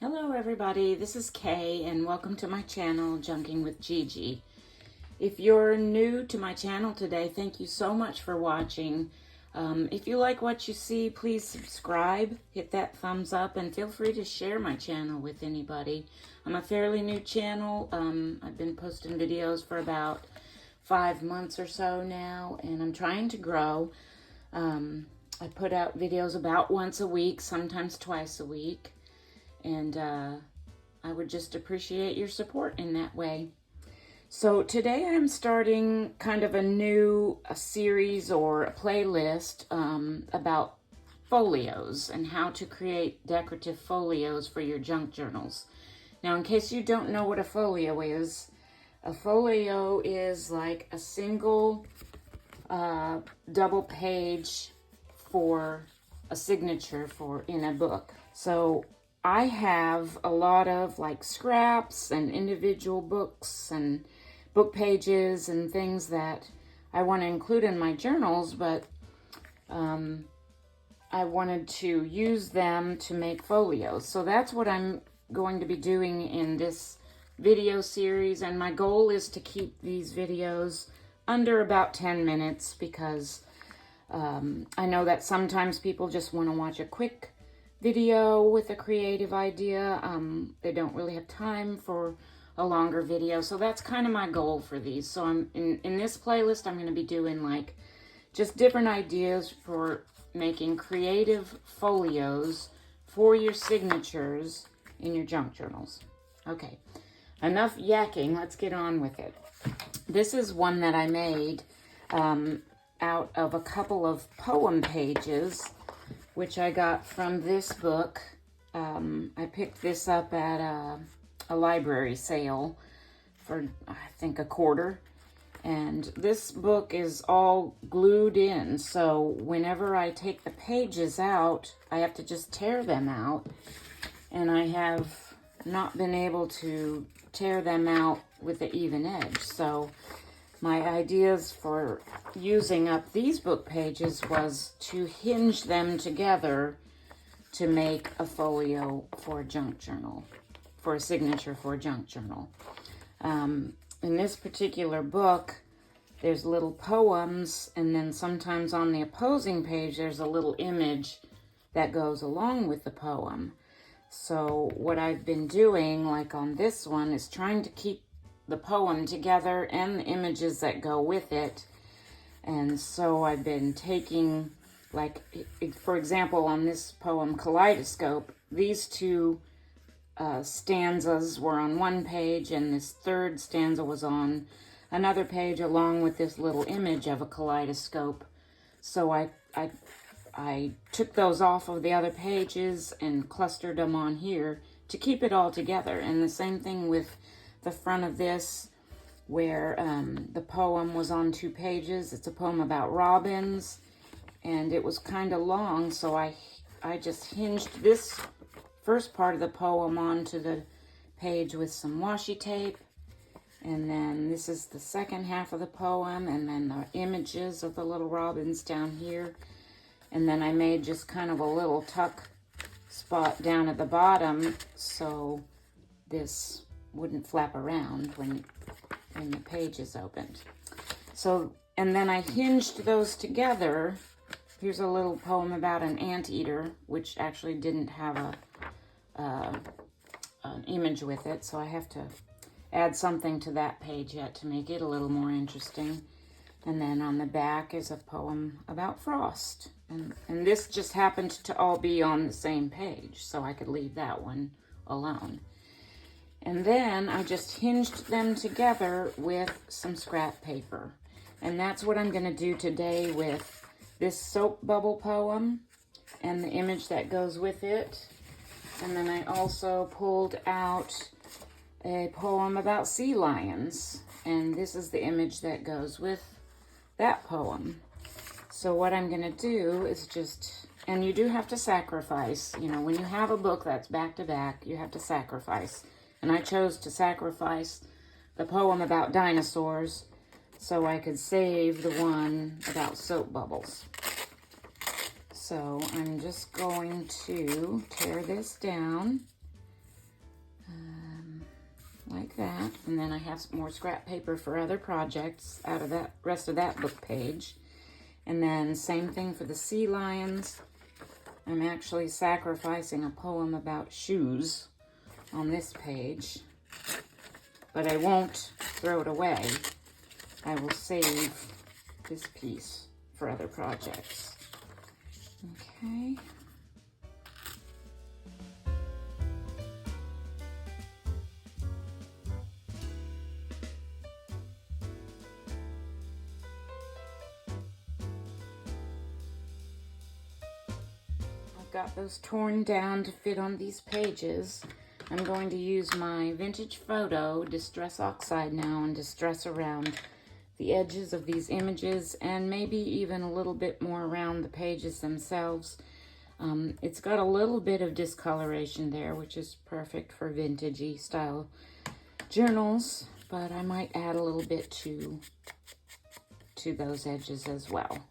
Hello everybody, this is Kay and welcome to my channel, Junking with Gigi. If you're new to my channel today, thank you so much for watching. If you like what you see, please subscribe, hit that thumbs up, and feel free to share my channel with anybody. I'm a fairly new channel. I've been posting videos for about 5 months or so now, and I'm trying to grow. I put out videos about once a week, sometimes twice a week. And I would just appreciate your support in that way. So today I'm starting kind of a series or a playlist about folios and how to create decorative folios for your junk journals. Now, in case you don't know what a folio is like a single double page for a signature in a book. So I have a lot of like scraps and individual books and book pages and things that I want to include in my journals, but I wanted to use them to make folios. So that's what I'm going to be doing in this video series, and my goal is to keep these videos under about 10 minutes because I know that sometimes people just want to watch a quick video with a creative idea. They don't really have time for a longer video, so that's kind of my goal for these. So I'm in this playlist, I'm going to be doing like just different ideas for making creative folios for your signatures in your junk journals. Okay, enough yakking, let's get on with it. This is one that I made out of a couple of poem pages, which I got from this book. I picked this up at a library sale for, I think, $1.25. And this book is all glued in, so whenever I take the pages out, I have to just tear them out. And I have not been able to tear them out with an even edge. So my ideas for using up these book pages was to hinge them together to make a folio for a junk journal, for a signature for a junk journal. In this particular book, there's little poems, and then sometimes on the opposing page, there's a little image that goes along with the poem. So what I've been doing, like on this one, is trying to keep the poem together and the images that go with it. And so I've been taking, like, for example, on this poem, Kaleidoscope, these two stanzas were on one page, and this third stanza was on another page, along with this little image of a kaleidoscope. So I took those off of the other pages and clustered them on here to keep it all together. And the same thing with the front of this, where the poem was on 2 pages. It's a poem about robins, and it was kind of long, so I just hinged this first part of the poem onto the page with some washi tape, and then this is the second half of the poem, and then the images of the little robins down here, and then I made just kind of a little tuck spot down at the bottom so this wouldn't flap around when the page is opened. So, and then I hinged those together. Here's a little poem about an anteater, which actually didn't have an image with it, so I have to add something to that page yet to make it a little more interesting. And then on the back is a poem about frost. And this just happened to all be on the same page, so I could leave that one alone. And then I just hinged them together with some scrap paper. And that's what I'm going to do today with this soap bubble poem and the image that goes with it. And then I also pulled out a poem about sea lions. And this is the image that goes with that poem. So what I'm going to do is just, and you do have to sacrifice. You know, when you have a book that's back to back, you have to sacrifice. And I chose to sacrifice the poem about dinosaurs so I could save the one about soap bubbles. So I'm just going to tear this down like that. And then I have some more scrap paper for other projects out of that rest of that book page. And then same thing for the sea lions. I'm actually sacrificing a poem about shoes on this page, but I won't throw it away. I will save this piece for other projects. Okay. Got those torn down to fit on these pages. I'm going to use my vintage photo Distress Oxide now and distress around the edges of these images and maybe even a little bit more around the pages themselves. It's got a little bit of discoloration there, which is perfect for vintagey style journals, but I might add a little bit to those edges as well.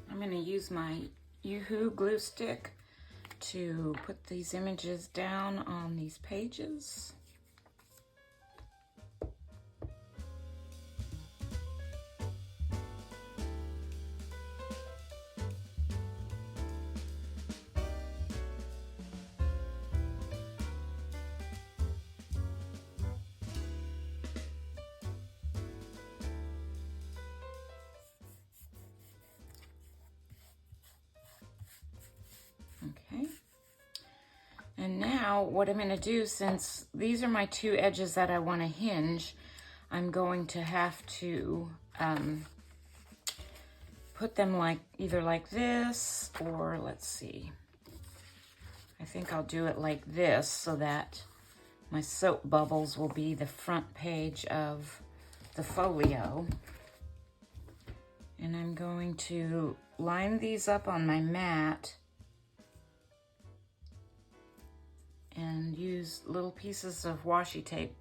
I'm going to use my Yoo-Hoo glue stick to put these images down on these pages. Okay, and now what I'm going to do, since these are my two edges that I want to hinge, I'm going to have to put them like either like this, or let's see, I think I'll do it like this so that my soap bubbles will be the front page of the folio. And I'm going to line these up on my mat and use little pieces of washi tape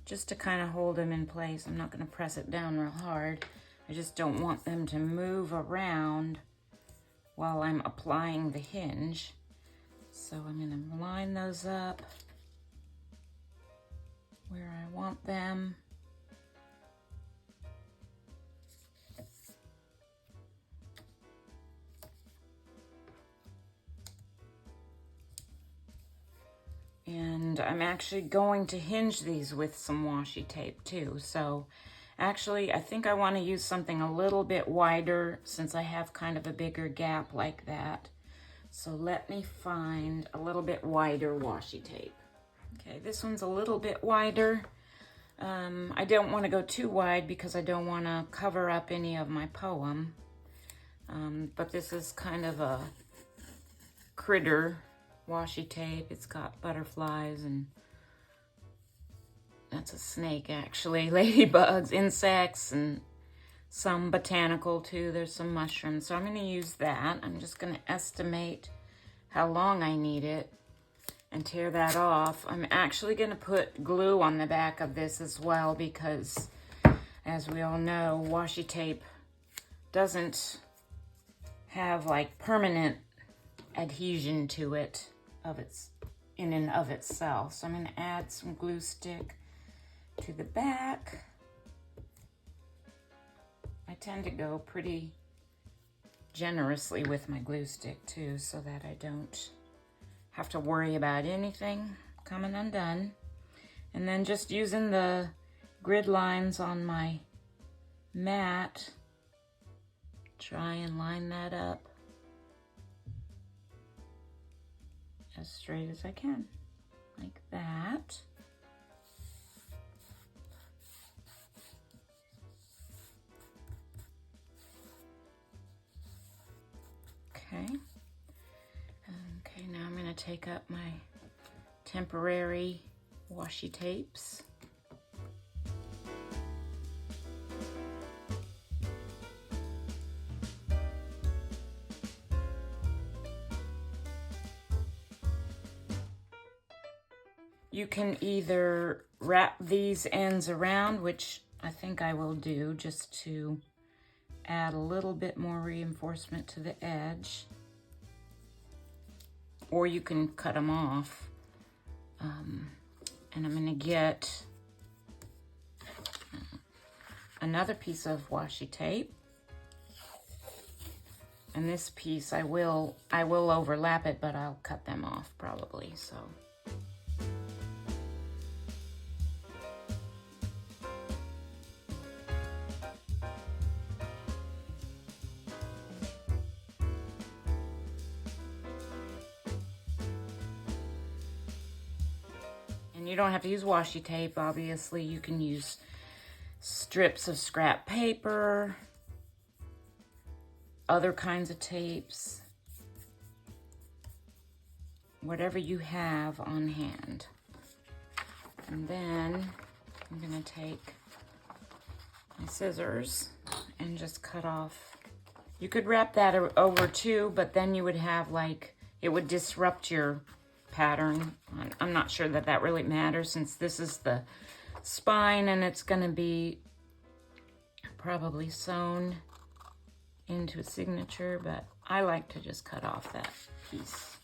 just to kind of hold them in place. I'm not going to press it down real hard. I just don't want them to move around while I'm applying the hinge. So I'm going to line those up where I want them. And I'm actually going to hinge these with some washi tape too. So actually, I think I want to use something a little bit wider since I have kind of a bigger gap like that. So let me find a little bit wider washi tape. Okay, this one's a little bit wider. I don't want to go too wide because I don't want to cover up any of my poem. But this is kind of a critter washi tape. It's got butterflies, and that's a snake actually, ladybugs, insects, and some botanical too. There's some mushrooms. So I'm going to use that. I'm just going to estimate how long I need it and tear that off. I'm actually going to put glue on the back of this as well because, as we all know, washi tape doesn't have like permanent adhesion to it in and of itself. So I'm going to add some glue stick to the back. I tend to go pretty generously with my glue stick too, so that I don't have to worry about anything coming undone. And then just using the grid lines on my mat, try and line that up as straight as I can, like that. Okay. Okay, now I'm going to take up my temporary washi tapes. You can either wrap these ends around, which I think I will do just to add a little bit more reinforcement to the edge, or you can cut them off. And I'm gonna get another piece of washi tape, and this piece I will overlap it, but I'll cut them off probably. So you don't have to use washi tape, obviously. You can use strips of scrap paper, other kinds of tapes, whatever you have on hand. And then I'm gonna take my scissors and just cut off. You could wrap that over too, but then you would have like, it would disrupt your pattern. I'm not sure that that really matters, since this is the spine and it's going to be probably sewn into a signature, but I like to just cut off that piece.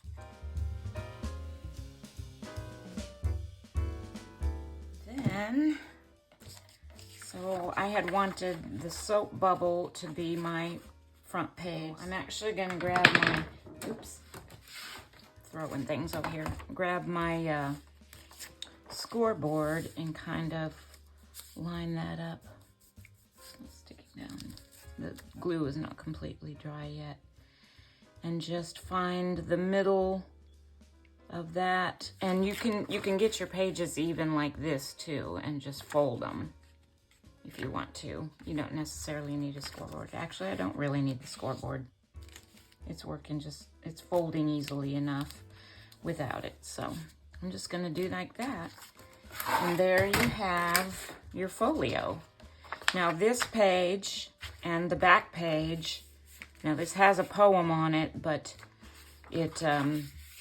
Then, so I had wanted the soap bubble to be my front page. I'm actually going to grab my, oops, throwing things over here, grab my scoreboard and kind of line that up. It's sticking down. The glue is not completely dry yet. And just find the middle of that. And you can get your pages even like this too, and just fold them if you want to. You don't necessarily need a scoreboard. Actually, I don't really need the scoreboard. It's working it's folding easily enough without it. So I'm just gonna do like that. And there you have your folio. Now this page and the back page, now this has a poem on it, but it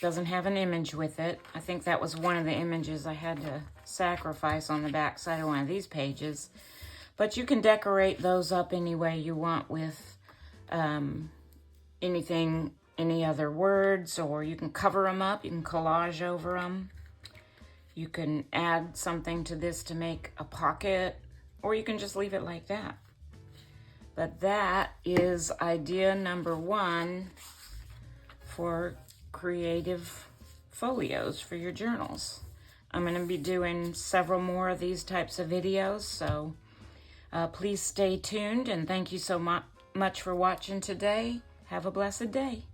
doesn't have an image with it. I think that was one of the images I had to sacrifice on the back side of one of these pages. But you can decorate those up any way you want with anything, any other words, or you can cover them up, you can collage over them. You can add something to this to make a pocket, or you can just leave it like that. But that is idea number 1 for creative folios for your journals. I'm going to be doing several more of these types of videos, so please stay tuned, and thank you so much for watching today. Have a blessed day.